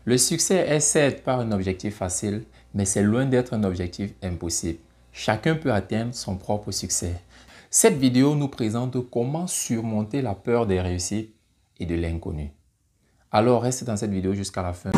Le succès est certes pas un objectif facile, mais c'est loin d'être un objectif impossible. Chacun peut atteindre son propre succès. Cette vidéo nous présente comment surmonter la peur des réussites et de l'inconnu. Alors reste dans cette vidéo jusqu'à la fin.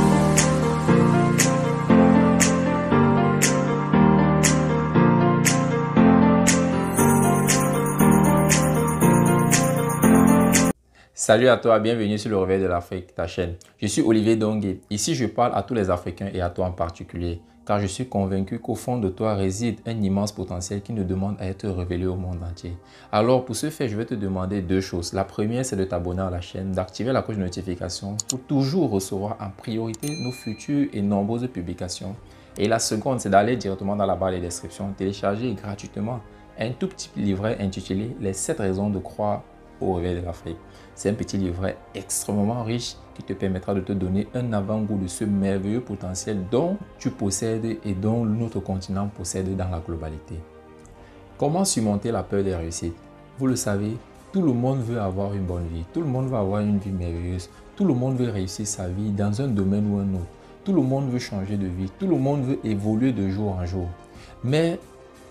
Salut à toi, bienvenue sur le Réveil de l'Afrique, ta chaîne. Je suis Olivier Dongué. Ici, je parle à tous les Africains et à toi en particulier, car je suis convaincu qu'au fond de toi réside un immense potentiel qui nous demande à être révélé au monde entier. Alors, pour ce faire, je vais te demander deux choses. La première, c'est de t'abonner à la chaîne, d'activer la cloche de notification pour toujours recevoir en priorité nos futures et nombreuses publications. Et la seconde, c'est d'aller directement dans la barre de description, télécharger gratuitement un tout petit livret intitulé « Les 7 raisons de croire au réveil de l'Afrique ». C'est un petit livret extrêmement riche qui te permettra de te donner un avant-goût de ce merveilleux potentiel dont tu possèdes et dont notre continent possède dans la globalité. Comment surmonter la peur des réussites? Vous le savez, tout le monde veut avoir une bonne vie, tout le monde veut avoir une vie merveilleuse, tout le monde veut réussir sa vie dans un domaine ou un autre, tout le monde veut changer de vie, tout le monde veut évoluer de jour en jour. Mais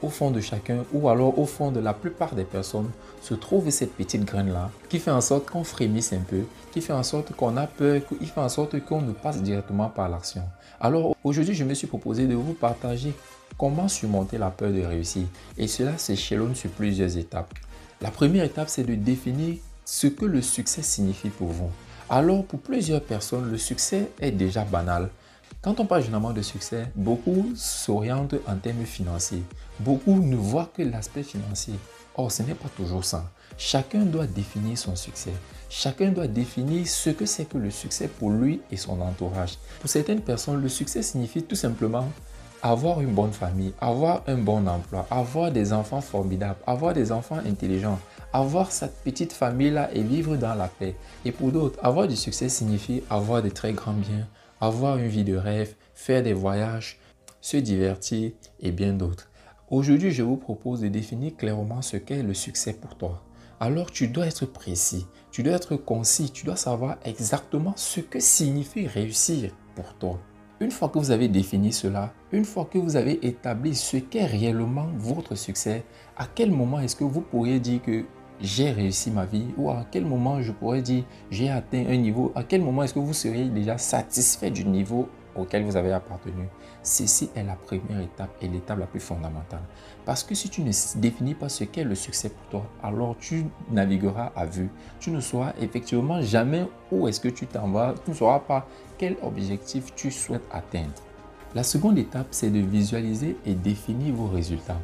au fond de chacun, ou alors au fond de la plupart des personnes, se trouve cette petite graine-là qui fait en sorte qu'on frémisse un peu, qui fait en sorte qu'on a peur, qui fait en sorte qu'on ne passe directement par l'action. Alors aujourd'hui, je me suis proposé de vous partager comment surmonter la peur de réussir. Et cela s'échelonne sur plusieurs étapes. La première étape, c'est de définir ce que le succès signifie pour vous. Alors pour plusieurs personnes, le succès est déjà banal. Quand on parle généralement de succès, beaucoup s'orientent en termes financiers. Beaucoup ne voient que l'aspect financier. Or, ce n'est pas toujours ça. Chacun doit définir son succès. Chacun doit définir ce que c'est que le succès pour lui et son entourage. Pour certaines personnes, le succès signifie tout simplement avoir une bonne famille, avoir un bon emploi, avoir des enfants formidables, avoir des enfants intelligents, avoir cette petite famille-là et vivre dans la paix. Et pour d'autres, avoir du succès signifie avoir de très grands biens, avoir une vie de rêve, faire des voyages, se divertir et bien d'autres. Aujourd'hui, je vous propose de définir clairement ce qu'est le succès pour toi. Alors, tu dois être précis, tu dois être concis, tu dois savoir exactement ce que signifie réussir pour toi. Une fois que vous avez défini cela, une fois que vous avez établi ce qu'est réellement votre succès, à quel moment est-ce que vous pourriez dire que j'ai réussi ma vie, ou à quel moment je pourrais dire j'ai atteint un niveau, à quel moment est-ce que vous seriez déjà satisfait du niveau auquel vous avez appartenu. Ceci est la première étape et l'étape la plus fondamentale. Parce que si tu ne définis pas ce qu'est le succès pour toi, alors tu navigueras à vue. Tu ne sauras effectivement jamais où est-ce que tu t'en vas, tu ne sauras pas quel objectif tu souhaites atteindre. La seconde étape, c'est de visualiser et définir vos résultats.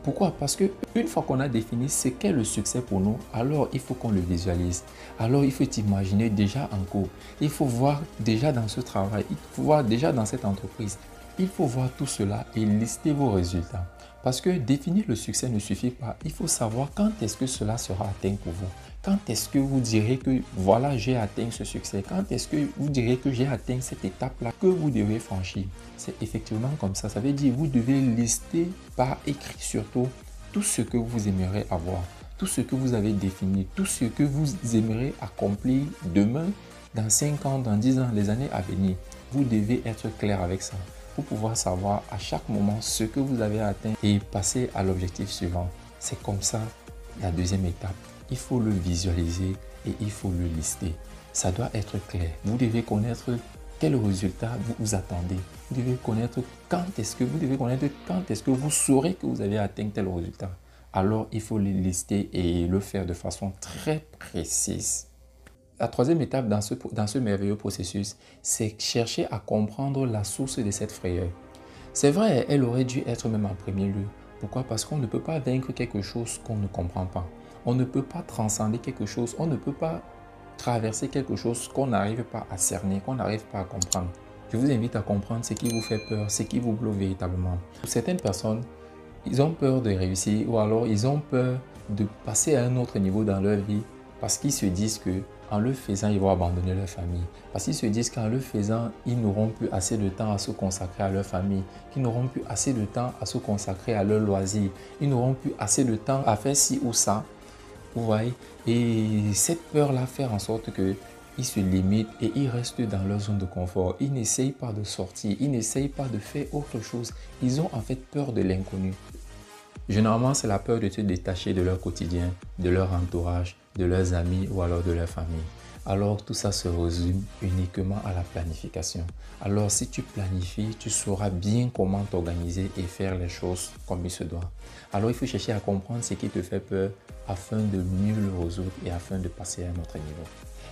Pourquoi? Parce qu'une fois qu'on a défini ce qu'est le succès pour nous, alors il faut qu'on le visualise. Alors il faut imaginer déjà en cours. Il faut voir déjà dans ce travail, il faut voir déjà dans cette entreprise. Il faut voir tout cela et lister vos résultats. Parce que définir le succès ne suffit pas. Il faut savoir quand est-ce que cela sera atteint pour vous. Quand est-ce que vous direz que voilà, j'ai atteint ce succès? Quand est-ce que vous direz que j'ai atteint cette étape-là que vous devez franchir? C'est effectivement comme ça. Ça veut dire que vous devez lister par écrit surtout tout ce que vous aimeriez avoir, tout ce que vous avez défini, tout ce que vous aimeriez accomplir demain, dans 5 ans, dans 10 ans, les années à venir. Vous devez être clair avec ça pour pouvoir savoir à chaque moment ce que vous avez atteint et passer à l'objectif suivant. C'est comme ça la deuxième étape. Il faut le visualiser et il faut le lister. Ça doit être clair. Vous devez connaître quel résultat vous attendez. Vous devez connaître quand est-ce que vous saurez que vous avez atteint tel résultat. Alors, il faut le lister et le faire de façon très précise. La troisième étape dans ce merveilleux processus, c'est chercher à comprendre la source de cette frayeur. C'est vrai, elle aurait dû être même en premier lieu. Pourquoi? Parce qu'on ne peut pas vaincre quelque chose qu'on ne comprend pas. On ne peut pas transcender quelque chose, on ne peut pas traverser quelque chose qu'on n'arrive pas à cerner, qu'on n'arrive pas à comprendre. Je vous invite à comprendre ce qui vous fait peur, ce qui vous bloque véritablement. Pour certaines personnes, ils ont peur de réussir ou alors ils ont peur de passer à un autre niveau dans leur vie parce qu'ils se disent que en le faisant, ils vont abandonner leur famille. Parce qu'ils se disent qu'en le faisant, ils n'auront plus assez de temps à se consacrer à leur famille, qu'ils n'auront plus assez de temps à se consacrer à leurs loisirs, ils n'auront plus assez de temps à faire ci ou ça. Vous voyez? Et cette peur-là fait en sorte que ils se limitent et ils restent dans leur zone de confort. Ils n'essayent pas de sortir, ils n'essayent pas de faire autre chose. Ils ont en fait peur de l'inconnu. Généralement, c'est la peur de se détacher de leur quotidien, de leur entourage, de leurs amis ou alors de leur famille. Alors tout ça se résume uniquement à la planification. Alors si tu planifies, tu sauras bien comment t'organiser et faire les choses comme il se doit. Alors il faut chercher à comprendre ce qui te fait peur afin de mieux le résoudre et afin de passer à un autre niveau.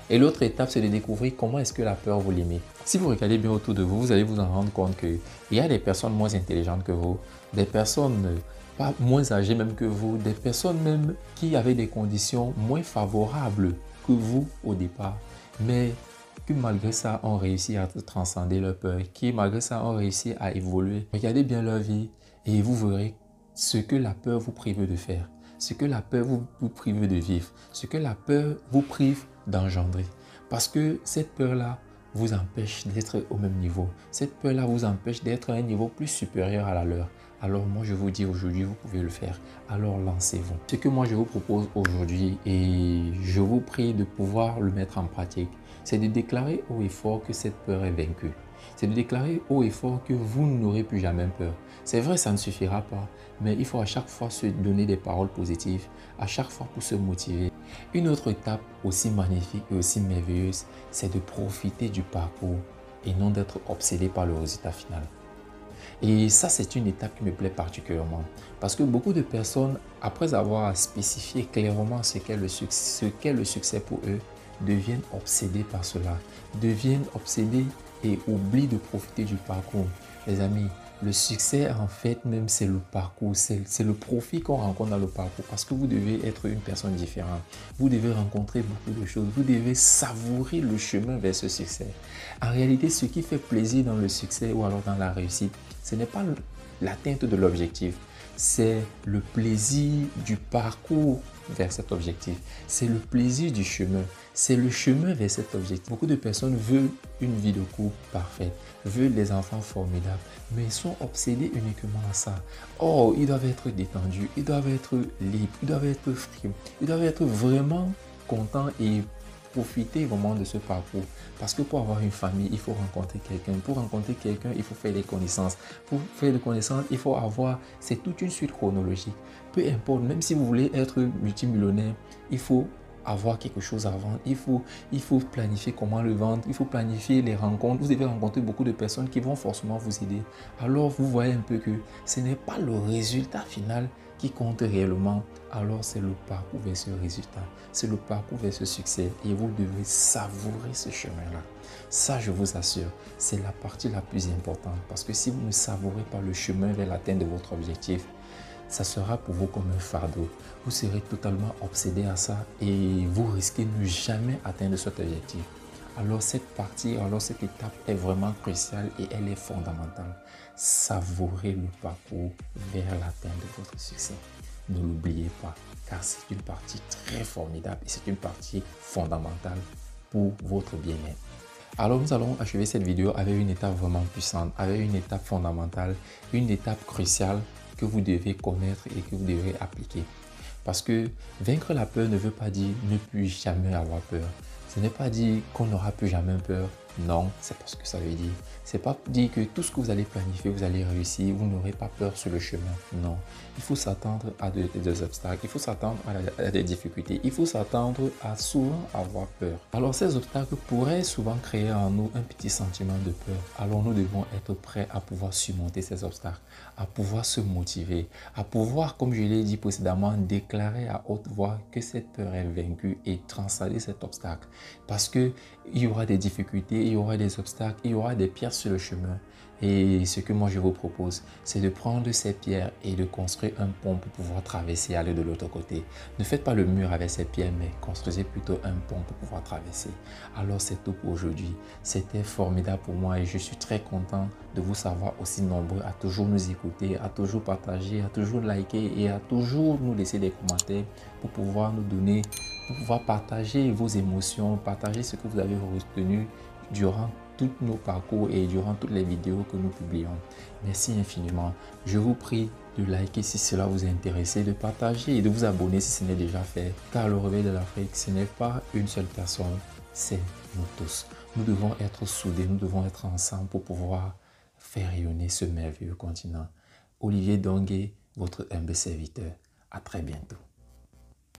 Et l'autre étape, c'est de découvrir comment est-ce que la peur vous limite. Si vous regardez bien autour de vous, vous allez vous en rendre compte qu'il y a des personnes moins intelligentes que vous, des personnes pas moins âgées même que vous, des personnes même qui avaient des conditions moins favorables que vous au départ, mais qui malgré ça ont réussi à transcender leur peur, qui malgré ça ont réussi à évoluer. Regardez bien leur vie et vous verrez ce que la peur vous prive de faire, ce que la peur vous prive de vivre, ce que la peur vous prive d'engendrer. Parce que cette peur-là vous empêche d'être au même niveau. Cette peur-là vous empêche d'être à un niveau plus supérieur à la leur. Alors moi je vous dis aujourd'hui, vous pouvez le faire. Alors lancez-vous. Ce que moi je vous propose aujourd'hui et je vous prie de pouvoir le mettre en pratique, c'est de déclarer haut et fort que cette peur est vaincue. C'est de déclarer haut et fort que vous n'aurez plus jamais peur. C'est vrai, ça ne suffira pas, mais il faut à chaque fois se donner des paroles positives, à chaque fois pour se motiver. Une autre étape aussi magnifique et aussi merveilleuse, c'est de profiter du parcours et non d'être obsédé par le résultat final. Et ça, c'est une étape qui me plaît particulièrement parce que beaucoup de personnes, après avoir spécifié clairement ce qu'est le succès pour eux, deviennent obsédés par cela, deviennent obsédés et oublient de profiter du parcours. Les amis, le succès, en fait, même c'est le parcours, c'est le profit qu'on rencontre dans le parcours parce que vous devez être une personne différente. Vous devez rencontrer beaucoup de choses. Vous devez savourer le chemin vers ce succès. En réalité, ce qui fait plaisir dans le succès ou alors dans la réussite, ce n'est pas l'atteinte de l'objectif, c'est le plaisir du parcours vers cet objectif. C'est le plaisir du chemin. C'est le chemin vers cet objectif. Beaucoup de personnes veulent une vie de couple parfaite, veulent des enfants formidables, mais ils sont obsédés uniquement à ça. Oh, ils doivent être détendus, ils doivent être libres, ils doivent être free, ils doivent être vraiment contents et profiter vraiment de ce parcours. Parce que pour avoir une famille, il faut rencontrer quelqu'un. Pour rencontrer quelqu'un, il faut faire des connaissances. Pour faire des connaissances, il faut avoir... C'est toute une suite chronologique. Peu importe, même si vous voulez être multimillionnaire, il faut avoir quelque chose à vendre. Il faut planifier comment le vendre. Il faut planifier les rencontres. Vous devez rencontrer beaucoup de personnes qui vont forcément vous aider. Alors, vous voyez un peu que ce n'est pas le résultat final qui compte réellement, alors c'est le parcours vers ce résultat, c'est le parcours vers ce succès et vous devez savourer ce chemin-là. Ça, je vous assure, c'est la partie la plus importante parce que si vous ne savourez pas le chemin vers l'atteinte de votre objectif, ça sera pour vous comme un fardeau. Vous serez totalement obsédé à ça et vous risquez de ne jamais atteindre cet objectif. Alors cette partie, alors cette étape est vraiment cruciale et elle est fondamentale. Savourez le parcours vers l'atteinte de votre succès. Ne l'oubliez pas, car c'est une partie très formidable et c'est une partie fondamentale pour votre bien-être. Alors nous allons achever cette vidéo avec une étape vraiment puissante, avec une étape fondamentale, une étape cruciale que vous devez connaître et que vous devez appliquer. Parce que vaincre la peur ne veut pas dire ne plus jamais avoir peur. Ce n'est pas dire qu'on n'aura plus jamais peur. Non, c'est pas ce que ça veut dire. C'est pas dire que tout ce que vous allez planifier, vous allez réussir, vous n'aurez pas peur sur le chemin. Non, il faut s'attendre à des obstacles, il faut s'attendre à des difficultés, il faut s'attendre à souvent avoir peur. Alors ces obstacles pourraient souvent créer en nous un petit sentiment de peur. Alors nous devons être prêts à pouvoir surmonter ces obstacles, à pouvoir se motiver, à pouvoir, comme je l'ai dit précédemment, déclarer à haute voix que cette peur est vaincue et transcender cet obstacle. Parce qu'il y aura des difficultés, il y aura des obstacles, il y aura des pierres sur le chemin. Et ce que moi je vous propose, c'est de prendre ces pierres et de construire un pont pour pouvoir traverser et aller de l'autre côté. Ne faites pas le mur avec ces pierres, mais construisez plutôt un pont pour pouvoir traverser. Alors c'est tout pour aujourd'hui. C'était formidable pour moi et je suis très content de vous savoir aussi nombreux à toujours nous écouter, à toujours partager, à toujours liker et à toujours nous laisser des commentaires pour pouvoir nous donner, pour pouvoir partager vos émotions, partager ce que vous avez retenu durant tous nos parcours et durant toutes les vidéos que nous publions. Merci infiniment. Je vous prie de liker si cela vous intéresse, de partager et de vous abonner si ce n'est déjà fait. Car le Réveil de l'Afrique, ce n'est pas une seule personne, c'est nous tous. Nous devons être soudés, nous devons être ensemble pour pouvoir faire rayonner ce merveilleux continent. Olivier Dongué, votre humble serviteur. À très bientôt.